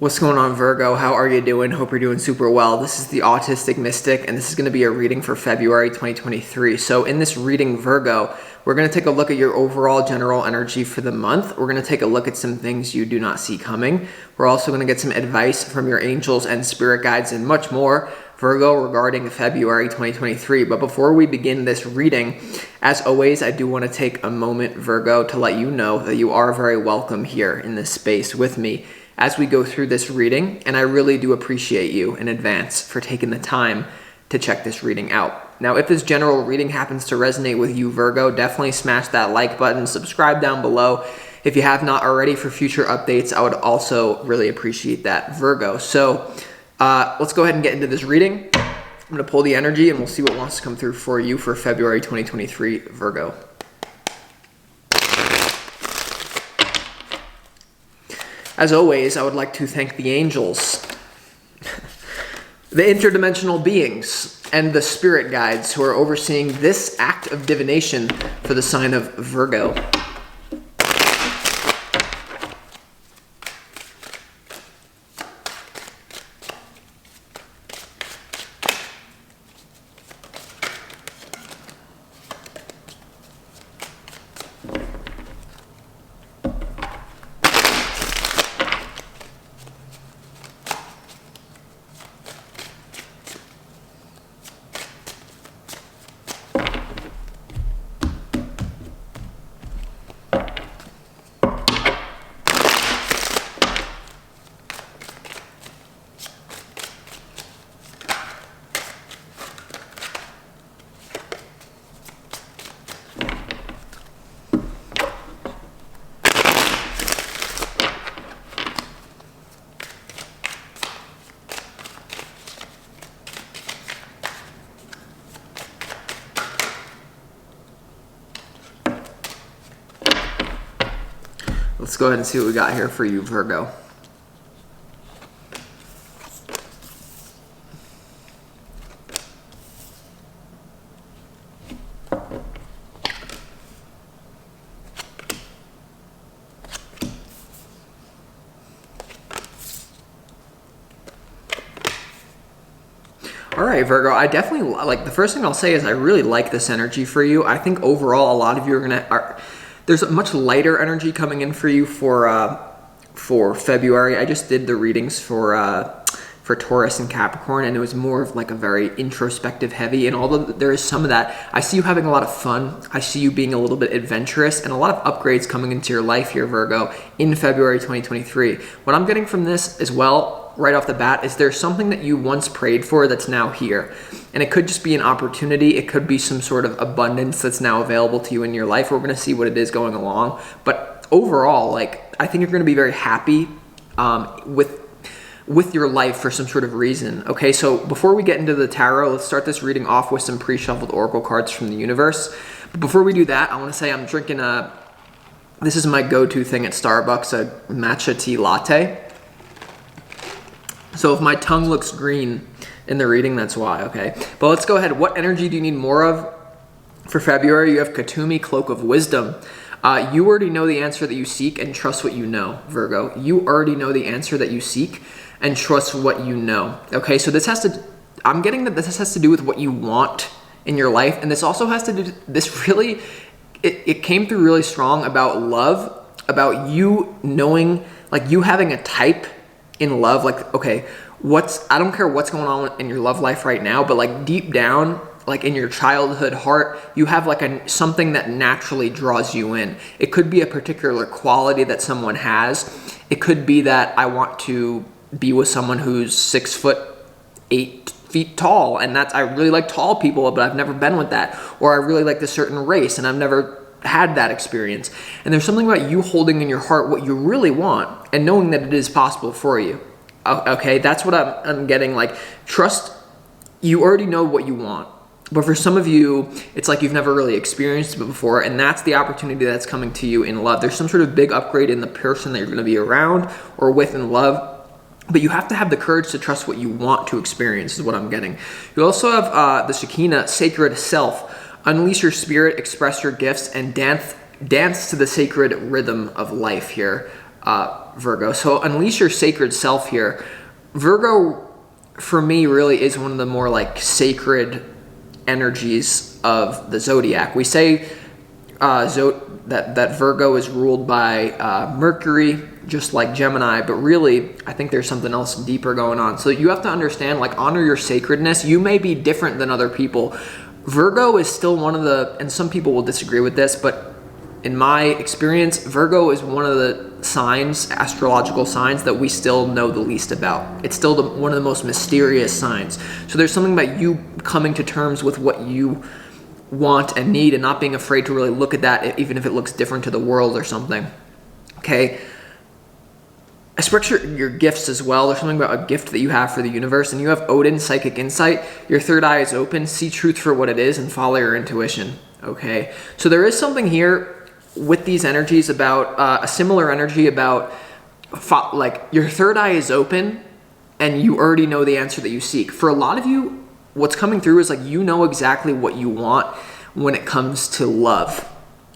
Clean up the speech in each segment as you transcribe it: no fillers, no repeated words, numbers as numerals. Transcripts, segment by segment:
What's going on, Virgo? How are you doing? Hope you're doing super well. This is the Autistic Mystic, and this is going to be a reading for February 2023. So in this reading, Virgo, we're going to take a look at your overall general energy for the month. We're going to take a look at some things you do not see coming. We're also going to get some advice from your angels and spirit guides and much more, Virgo, regarding February 2023. But before we begin this reading, as always, I do want to take a moment, Virgo, to let you know that you are very welcome here in this space with me as we go through this reading, and I really do appreciate you in advance for taking the time to check this reading out. Now, if this general reading happens to resonate with you, Virgo, definitely smash that like button, subscribe down below. If you have not already, for future updates, I would also really appreciate that, Virgo. So let's go ahead and get into this reading. I'm gonna pull the energy and we'll see what wants to come through for you for February 2023, Virgo. As always, I would like to thank the angels, the interdimensional beings, and the spirit guides who are overseeing this act of divination for the sign of Virgo. Let's go ahead and see what we got here for you, Virgo. All right, Virgo, I definitely like, the first thing I'll say is I really like this energy for you. I think overall a lot of you there's a much lighter energy coming in for you for February. I just did the readings for Taurus and Capricorn, and it was more of like a very introspective heavy, and although there is some of that, I see you having a lot of fun. I see you being a little bit adventurous and a lot of upgrades coming into your life here, Virgo, in February 2023. What I'm getting from this as well, right off the bat, is there's something that you once prayed for that's now here. And it could just be an opportunity. It could be some sort of abundance that's now available to you in your life. We're going to see what it is going along. But overall, like, I think you're going to be very happy with your life for some sort of reason. Okay, so before we get into the tarot, let's start this reading off with some pre-shuffled oracle cards from the universe. But before we do that, I want to say I'm drinking this is my go-to thing at Starbucks, a matcha tea latte. So if my tongue looks green in the reading, that's why, okay? But let's go ahead. What energy do you need more of for February? You have Katumi, Cloak of Wisdom. You already know the answer that you seek and trust what you know, Virgo. You already know the answer that you seek and trust what you know, okay? So I'm getting that this has to do with what you want in your life, and this also has to do, it came through really strong about love, about you knowing, like you having a type in love, like, okay, I don't care what's going on in your love life right now, but like deep down, like in your childhood heart, you have like something that naturally draws you in. It could be a particular quality that someone has. It could be that I want to be with someone who's 6'8" tall, and I really like tall people, but I've never been with that. Or I really like this certain race, and I've never had that experience. And there's something about you holding in your heart what you really want and knowing that it is possible for you. Okay, that's what I'm getting. Like, trust, you already know what you want. But for some of you, it's like you've never really experienced it before, and that's the opportunity that's coming to you in love. There's some sort of big upgrade in the person that you're going to be around or with in love. But you have to have the courage to trust what you want to experience, is what I'm getting. You also have the Shekinah, sacred self. Unleash your spirit, express your gifts, and dance to the sacred rhythm of life here, Virgo. So unleash your sacred self here. Virgo, for me, really is one of the more like sacred energies of the zodiac. We say that Virgo is ruled by Mercury, just like Gemini, but really, I think there's something else deeper going on. So you have to understand, like, honor your sacredness. You may be different than other people. Virgo is still one of the, and some people will disagree with this, but in my experience, Virgo is one of the signs, astrological signs, that we still know the least about. It's still one of the most mysterious signs. So there's something about you coming to terms with what you want and need and not being afraid to really look at that, even if it looks different to the world or something. Okay. Express your gifts as well. There's something about a gift that you have for the universe, and you have Odin, psychic insight. Your third eye is open. See truth for what it is and follow your intuition. Okay. So there is something here with these energies about a similar energy about like your third eye is open and you already know the answer that you seek. For a lot of you, what's coming through is like you know exactly what you want when it comes to love.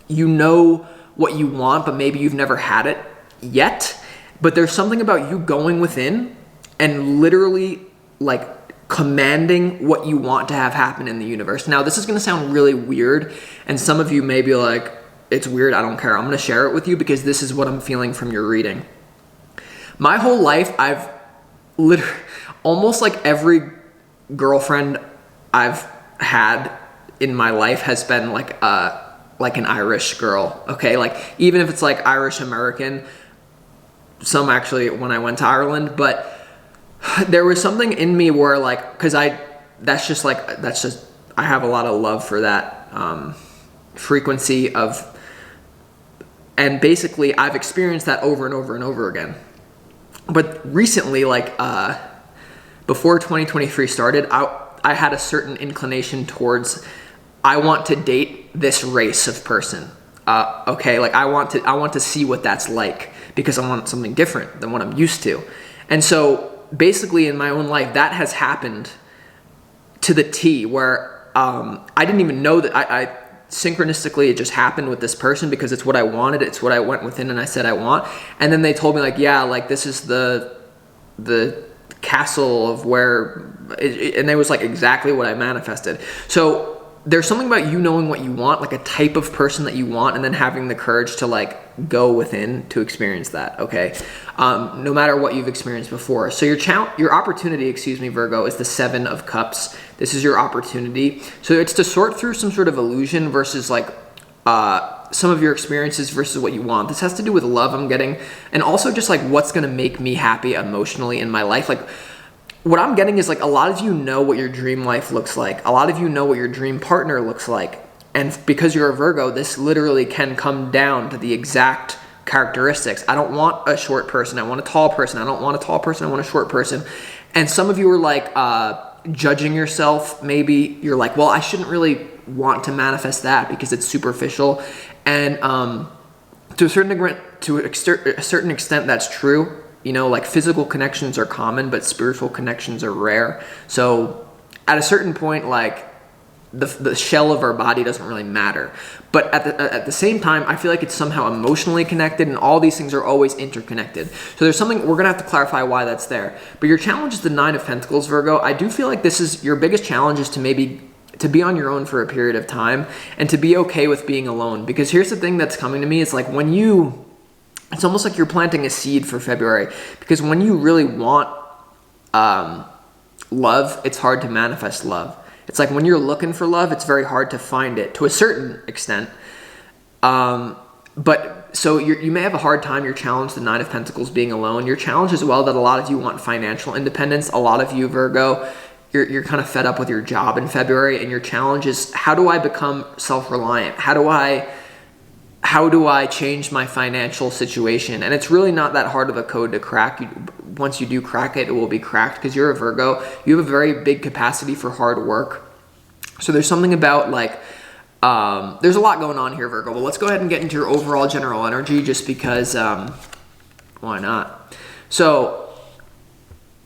You know what you want, but maybe you've never had it yet. But there's something about you going within and literally like commanding what you want to have happen in the universe. Now, this is going to sound really weird, and some of you may be like, it's weird, I don't care. I'm going to share it with you because this is what I'm feeling from your reading. My whole life, I've literally, almost like every girlfriend I've had in my life has been like an Irish girl, okay? Like, even if it's like Irish American, some actually when I went to Ireland, but there was something in me where like, because I have a lot of love for that frequency of, and basically I've experienced that over and over and over again. But recently, like before 2023 started, I had a certain inclination towards, I want to date this race of person. Okay, like I want to see what that's like, because I want something different than what I'm used to. And so basically in my own life, that has happened to the T, where I didn't even know that I synchronistically, it just happened with this person because it's what I wanted. It's what I went within and I said I want. And then they told me like, yeah, like this is the castle of where, and it was like exactly what I manifested. So there's something about you knowing what you want, like a type of person that you want, and then having the courage to like go within to experience that, okay? No matter what you've experienced before. So your opportunity, Virgo, is the 7 of Cups. This is your opportunity. So it's to sort through some sort of illusion versus like some of your experiences versus what you want. This has to do with love, I'm getting, and also just like what's gonna make me happy emotionally in my life. Like, what I'm getting is like a lot of you know what your dream life looks like. A lot of you know what your dream partner looks like. And because you're a Virgo, this literally can come down to the exact characteristics. I don't want a short person. I want a tall person. I don't want a tall person. I want a short person. And some of you are like judging yourself. Maybe you're like, well, I shouldn't really want to manifest that because it's superficial. And to a certain extent, that's true. You know, like physical connections are common, but spiritual connections are rare. So at a certain point, like the shell of our body doesn't really matter. But at the same time, I feel like it's somehow emotionally connected, and all these things are always interconnected. So there's something, we're gonna have to clarify why that's there. But your challenge is the 9 of Pentacles, Virgo. I do feel like this is your biggest challenge, is to be on your own for a period of time and to be okay with being alone. Because here's the thing that's coming to me, it's like it's almost like you're planting a seed for February, because when you really want love, it's hard to manifest love. It's like when you're looking for love, it's very hard to find it to a certain extent. But so you may have a hard time. Your challenge, the 9 of Pentacles, being alone. Your challenge as well, that a lot of you want financial independence. A lot of you, Virgo, you're kind of fed up with your job in February, and your challenge is, how do I become self-reliant? How do I change my financial situation? And it's really not that hard of a code to crack. Once you do crack it, it will be cracked, because you're a Virgo. You have a very big capacity for hard work. So there's something about like, there's a lot going on here, Virgo. Well, let's go ahead and get into your overall general energy, just because, why not? So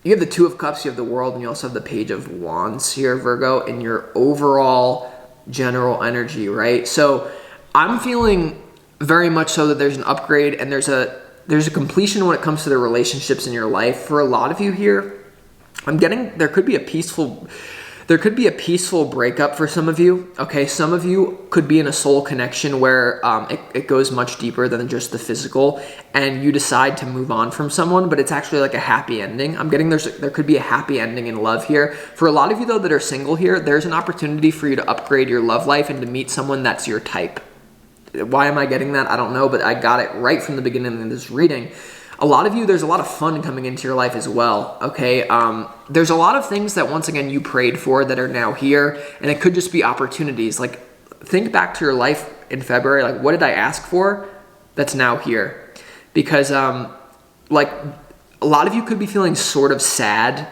you have the 2 of Cups, you have the World, and you also have the Page of Wands here, Virgo, in your overall general energy, right? So I'm feeling very much so that there's an upgrade, and there's there's a completion when it comes to the relationships in your life. For a lot of you here, I'm getting there could be a peaceful breakup for some of you. Okay, some of you could be in a soul connection where it goes much deeper than just the physical, and you decide to move on from someone, but it's actually like a happy ending. I'm getting there could be a happy ending in love here. For a lot of you though that are single here, there's an opportunity for you to upgrade your love life and to meet someone that's your type. Why am I getting that? I don't know, but I got it right from the beginning of this reading. A lot of you, there's a lot of fun coming into your life as well, okay? There's a lot of things that, once again, you prayed for that are now here, and it could just be opportunities. Like, think back to your life in February. Like, what did I ask for that's now here? Because, like, a lot of you could be feeling sort of sad,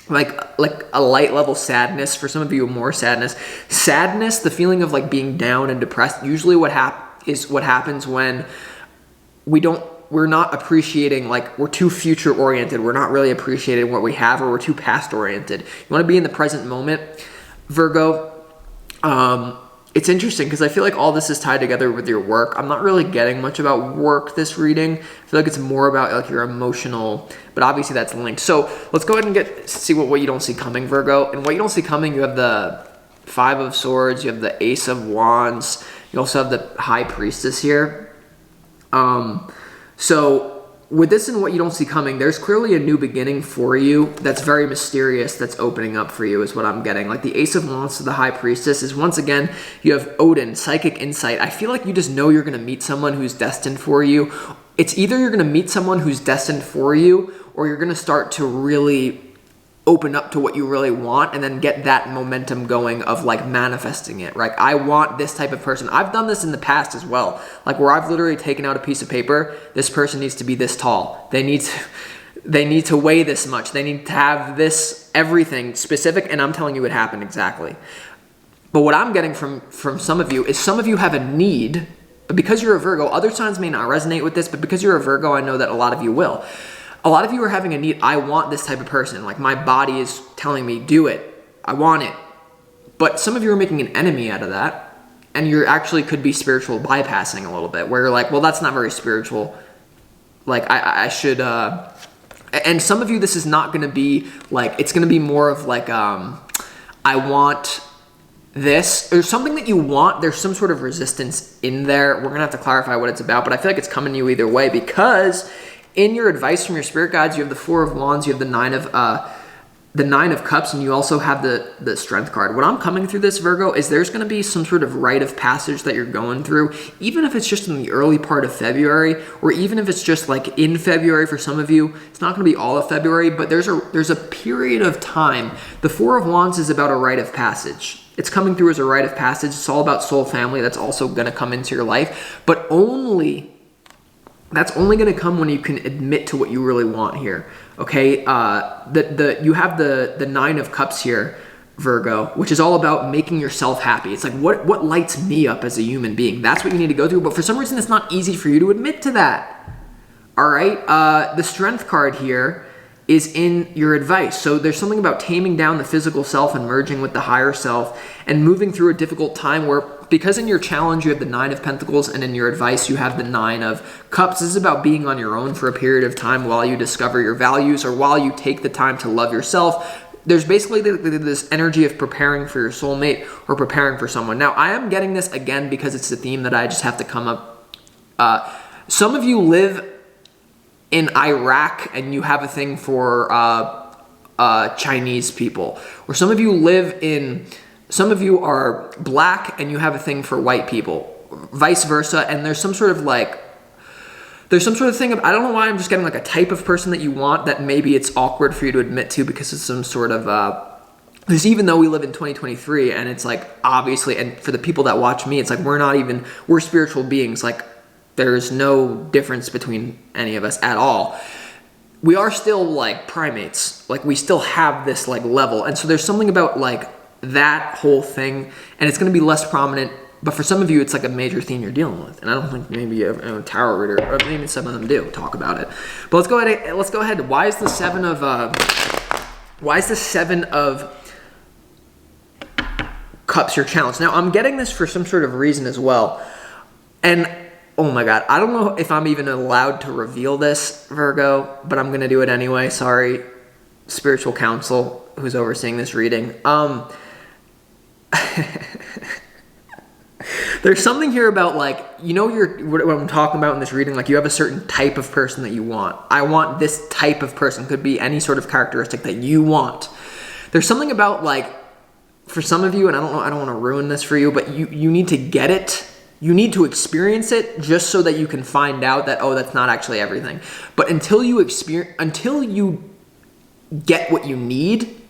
like a light level sadness. For some of you, more sadness. Sadness, the feeling of like being down and depressed. Usually what happens when we're not appreciating, like we're too future oriented. We're not really appreciating what we have, or we're too past oriented. You want to be in the present moment, Virgo. It's interesting because I feel like all this is tied together with your work. I'm not really getting much about work this reading. I feel like it's more about like your emotional, but obviously that's linked. So let's go ahead and see what you don't see coming, Virgo. And what you don't see coming, you have the Five of Swords, you have the Ace of Wands, you also have the High Priestess here. So with this and what you don't see coming, there's clearly a new beginning for you that's very mysterious that's opening up for you is what I'm getting. Like the Ace of Wands to the High Priestess is, once again, you have Odin, psychic insight. I feel like you just know you're going to meet someone who's destined for you. It's either you're going to meet someone who's destined for you, or you're going to start to really open up to what you really want and then get that momentum going of like manifesting it, right? I want this type of person. I've done this in the past as well, like where I've literally taken out a piece of paper. This person needs to be this tall. They need to weigh this much. They need to have this everything specific, and I'm telling you it happened exactly. But what I'm getting from some of you is some of you have a need, but because you're a Virgo, other signs may not resonate with this, but because you're a Virgo, I know that a lot of you will. A lot of you are having a need. I want this type of person. Like my body is telling me, do it. I want it. But some of you are making an enemy out of that. And you actually could be spiritual bypassing a little bit, where you're like, well, that's not very spiritual. Like I should, and some of you, this is not going to be like, it's going to be more of like, I want this. There's something that you want. There's some sort of resistance in there. We're going to have to clarify what it's about, but I feel like it's coming to you either way, because in your advice from your spirit guides, you have the Four of Wands, you have the Nine of Cups, and you also have the Strength card. What I'm coming through this, Virgo, is there's going to be some sort of rite of passage that you're going through, even if it's just in the early part of February, or even if it's just like in February for some of you. It's not going to be all of February, but there's a period of time. The Four of Wands is about a rite of passage. It's coming through as a rite of passage. It's all about soul family. That's also going to come into your life, but that's only going to come when you can admit to what you really want here. Okay, you have the Nine of Cups here, Virgo, which is all about making yourself happy. It's like what lights me up as a human being. That's what you need to go through. But for some reason, it's not easy for you to admit to that. All right, the Strength card here is in your advice. So there's something about taming down the physical self and merging with the higher self and moving through a difficult time where, because in your challenge you have the Nine of Pentacles and in your advice you have the Nine of Cups. This is about being on your own for a period of time while you discover your values, or while you take the time to love yourself. There's basically this energy of preparing for your soulmate or preparing for someone. Now, I am getting this again because it's the theme that I just have to come up. Some of you live in Iraq and you have a thing for Chinese people, or some of you are black and you have a thing for white people, vice versa. And there's some sort of thing of, I don't know why I'm just getting like a type of person that you want that maybe it's awkward for you to admit to because it's some sort of, because even though we live in 2023 and it's like, obviously, and for the people that watch me, it's like, we're spiritual beings. Like there's no difference between any of us at all. We are still like primates. Like we still have this like level. And so there's something about like that whole thing, and it's going to be less prominent, but for some of you it's like a major theme you're dealing with, and I don't think maybe a tarot reader, or maybe some of them do talk about it. But let's go ahead. Why is the Seven of Cups your challenge? Now I'm getting this for some sort of reason as well, and oh my God, I don't know if I'm even allowed to reveal this, Virgo, but I'm going to do it anyway. Sorry, spiritual counsel who's overseeing this reading. There's something here about like, you know, what I'm talking about in this reading, like you have a certain type of person that you want. I want this type of person, could be any sort of characteristic that you want. There's something about like, for some of you, and I don't want to ruin this for you, but you need to get it. You need to experience it just so that you can find out that, oh, that's not actually everything. But until you get what you need,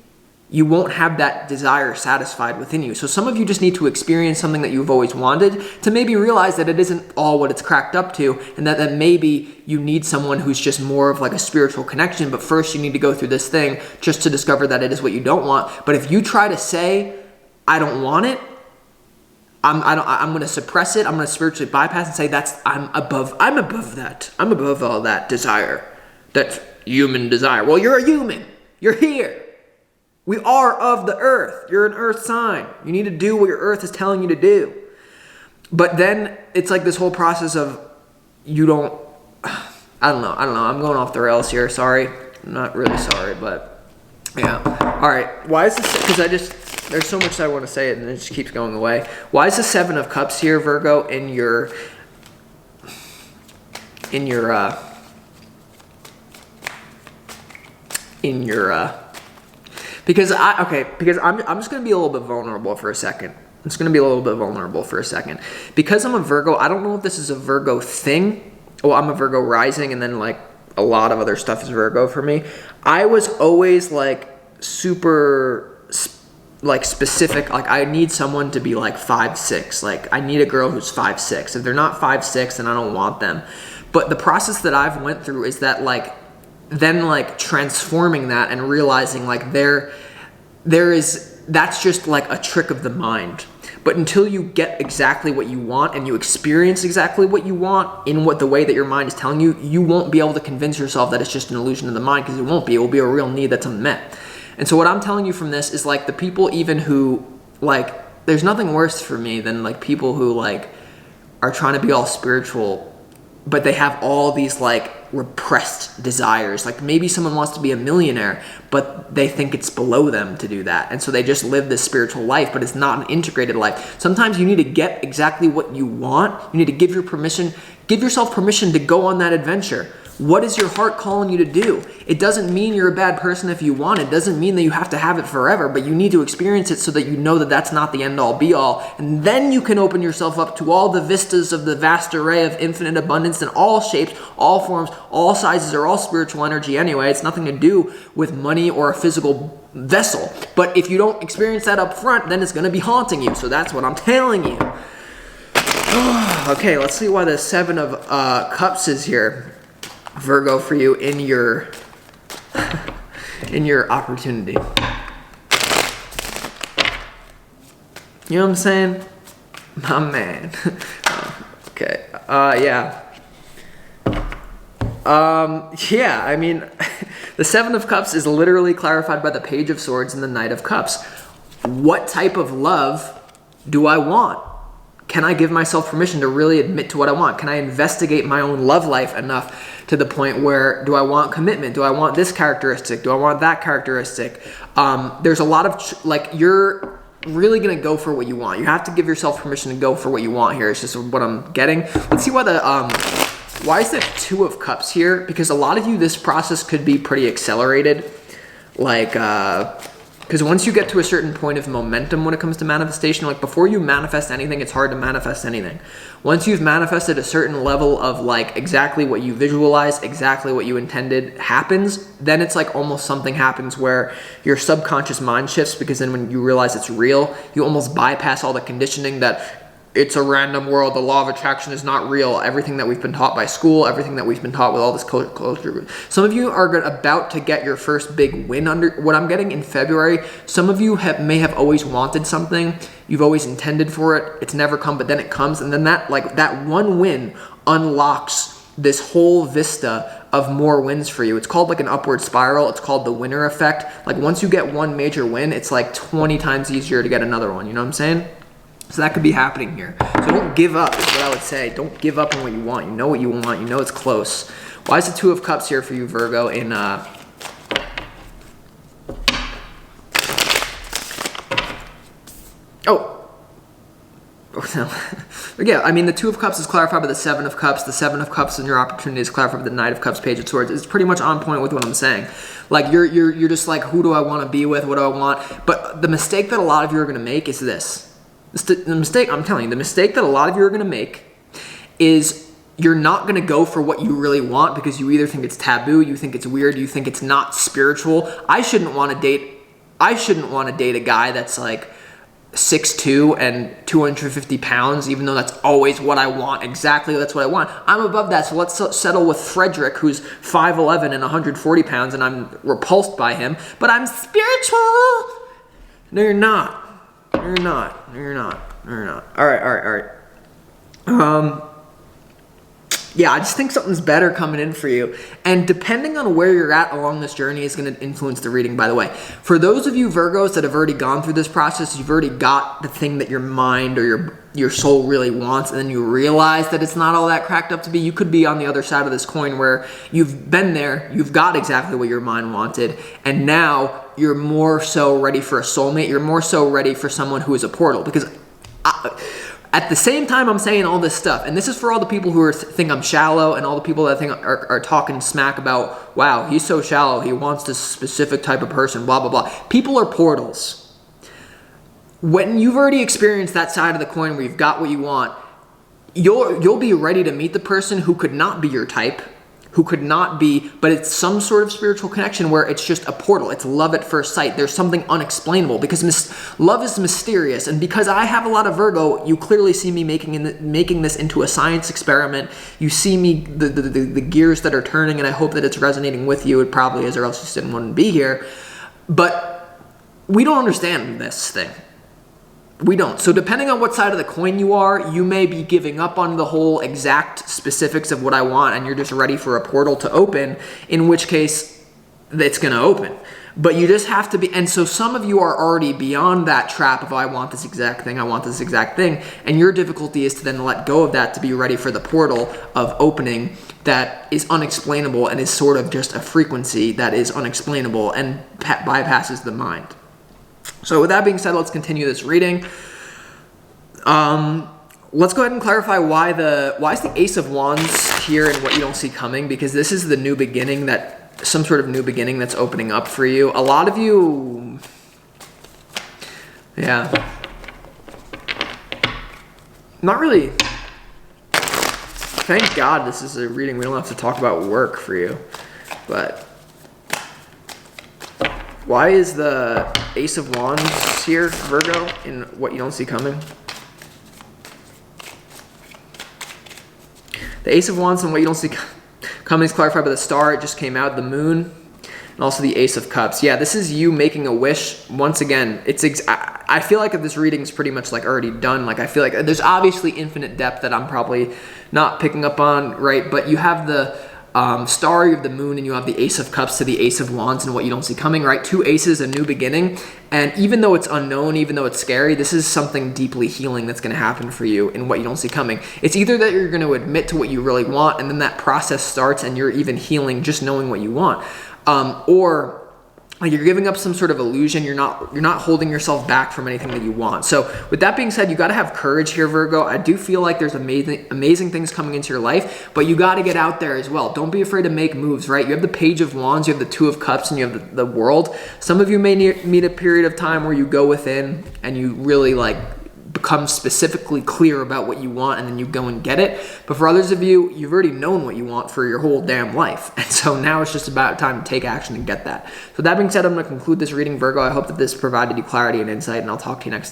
you won't have that desire satisfied within you. So some of you just need to experience something that you've always wanted to maybe realize that it isn't all what it's cracked up to, and that maybe you need someone who's just more of like a spiritual connection. But first you need to go through this thing just to discover that it is what you don't want. But if you try to say, I don't want it, I'm going to suppress it, I'm going to spiritually bypass and say I'm above that. I'm above all that desire, that human desire. Well, you're a human. You're here. We are of the earth. You're an earth sign. You need to do what your earth is telling you to do. But then it's like this whole process of I don't know. I'm going off the rails here. Sorry. I'm not really sorry, but yeah. All right. Why is this? Because there's so much that I want to say and it just keeps going away. Why is the Seven of Cups here, Virgo, because I'm just going to be a little bit vulnerable for a second. Because I'm a Virgo, I don't know if this is a Virgo thing. Well, I'm a Virgo rising, and then like a lot of other stuff is Virgo for me. I was always like super like specific. Like I need someone to be like 5'6". Like I need a girl who's 5'6". If they're not 5'6", then I don't want them. But the process that I've went through is that like, then like transforming that and realizing like that's just like a trick of the mind. But until you get exactly what you want and you experience exactly what you want in the way that your mind is telling you, you won't be able to convince yourself that it's just an illusion of the mind, because it won't be. It will be a real need that's unmet. And so what I'm telling you from this is like the people even who like, there's nothing worse for me than like people who like are trying to be all spiritual, but they have all these like repressed desires. Like maybe someone wants to be a millionaire, but they think it's below them to do that. And so they just live this spiritual life, but it's not an integrated life. Sometimes you need to get exactly what you want. You need to give yourself permission to go on that adventure. What is your heart calling you to do? It doesn't mean you're a bad person if you want it. It doesn't mean that you have to have it forever, but you need to experience it so that you know that that's not the end all be all. And then you can open yourself up to all the vistas of the vast array of infinite abundance in all shapes, all forms, all sizes, are all spiritual energy anyway. It's nothing to do with money or a physical vessel. But if you don't experience that up front, then it's going to be haunting you. So that's what I'm telling you. Okay, let's see why the Seven of Cups is here, Virgo, for you in your opportunity. You know what I'm saying? My man. Okay. Yeah. Yeah, I mean, the Seven of Cups is literally clarified by the Page of Swords and the Knight of Cups. What type of love do I want? Can I give myself permission to really admit to what I want? Can I investigate my own love life enough to the point where, do I want commitment? Do I want this characteristic? Do I want that characteristic? There's a lot of, you're really going to go for what you want. You have to give yourself permission to go for what you want here. It's just what I'm getting. Let's see why why is there Two of Cups here? Because a lot of you, this process could be pretty accelerated. Because once you get to a certain point of momentum when it comes to manifestation, like before you manifest anything, it's hard to manifest anything. Once you've manifested a certain level of like exactly what you visualized, exactly what you intended happens, then it's like almost something happens where your subconscious mind shifts, because then when you realize it's real, you almost bypass all the conditioning that it's a random world, the law of attraction is not real, everything that we've been taught by school, everything that we've been taught with all this culture. Some of you are about to get your first big win under what I'm getting in February. Some of you may have always wanted something, you've always intended for it, it's never come, but then it comes, and then that one win unlocks this whole vista of more wins for you. It's called like an upward spiral. It's called the winner effect. Like once you get one major win, it's like 20 times easier to get another one. You know what I'm saying? So that could be happening here. So don't give up is what I would say. Don't give up on what you want. You know what you want. You know it's close. Why is the Two of Cups here for you, Virgo, in yeah, I mean, the Two of Cups is clarified by the Seven of Cups. The Seven of Cups and your opportunity is clarified by the Knight of Cups, Page of Swords. It's pretty much on point with what I'm saying. Like, you're just like, who do I want to be with? What do I want? But the mistake that a lot of you are going to make is this. The mistake, I'm telling you, the mistake that a lot of you are going to make is you're not going to go for what you really want because you either think it's taboo, you think it's weird, you think it's not spiritual. I shouldn't want to date a guy that's like 6'2" and 250 pounds, even though that's always what I want. Exactly, that's what I want. I'm above that, so let's settle with Frederick, who's 5'11" and 140 pounds, and I'm repulsed by him, but I'm spiritual. No, you're not. No, you're not. No, you're not. No, you're not. All right. Yeah, I just think something's better coming in for you. And depending on where you're at along this journey is going to influence the reading, by the way. For those of you Virgos that have already gone through this process, you've already got the thing that your mind or your soul really wants, and then you realize that it's not all that cracked up to be. You could be on the other side of this coin where you've been there, you've got exactly what your mind wanted, and now you're more so ready for a soulmate. You're more so ready for someone who is a portal. Because at the same time I'm saying all this stuff, and this is for all the people who think I'm shallow and all the people that think are talking smack about, wow, he's so shallow, he wants this specific type of person, blah, blah, blah. People are portals. When you've already experienced that side of the coin where you've got what you want, you'll be ready to meet the person who could not be your type, who could not be, but it's some sort of spiritual connection where it's just a portal. It's love at first sight. There's something unexplainable because love is mysterious. And because I have a lot of Virgo, you clearly see me making this into a science experiment. You see me, the gears that are turning, and I hope that it's resonating with you. It probably is, or else you still wouldn't be here. But we don't understand this thing. We don't. So depending on what side of the coin you are, you may be giving up on the whole exact specifics of what I want and you're just ready for a portal to open, in which case it's going to open. But you just have to be, and so some of you are already beyond that trap of I want this exact thing, I want this exact thing, and your difficulty is to then let go of that to be ready for the portal of opening that is unexplainable and is sort of just a frequency that is unexplainable and bypasses the mind. So with that being said, let's continue this reading. Let's go ahead and clarify why is the Ace of Wands here and what you don't see coming, because this is the new beginning, some sort of new beginning that's opening up for you. A lot of you, yeah, not really. Thank God this is a reading. We don't have to talk about work for you, but why is the Ace of Wands here, Virgo, in what you don't see coming? The Ace of Wands and what you don't see coming is clarified by the Star. It just came out, the Moon, and also the Ace of Cups. Yeah, this is you making a wish. Once again, I feel like this reading is pretty much like already done. Like I feel like there's obviously infinite depth that I'm probably not picking up on, right? But you have the Star, you have the Moon, and you have the Ace of Cups to the Ace of Wands and what you don't see coming, right? Two aces, a new beginning. And even though it's unknown, even though it's scary, this is something deeply healing that's going to happen for you in what you don't see coming. It's either that you're going to admit to what you really want, and then that process starts and you're even healing just knowing what you want. Or like you're giving up some sort of illusion. You're not holding yourself back from anything that you want. So with that being said, you got to have courage here, Virgo. I do feel like there's amazing things coming into your life, but you got to get out there as well. Don't be afraid to make moves, right? You have the Page of Wands, you have the Two of Cups, and you have the World. Some of you may meet a period of time where you go within and you really like become specifically clear about what you want, and then you go and get it. But for others of you, you've already known what you want for your whole damn life. And so now it's just about time to take action and get that. So that being said, I'm going to conclude this reading, Virgo. I hope that this provided you clarity and insight, and I'll talk to you next time.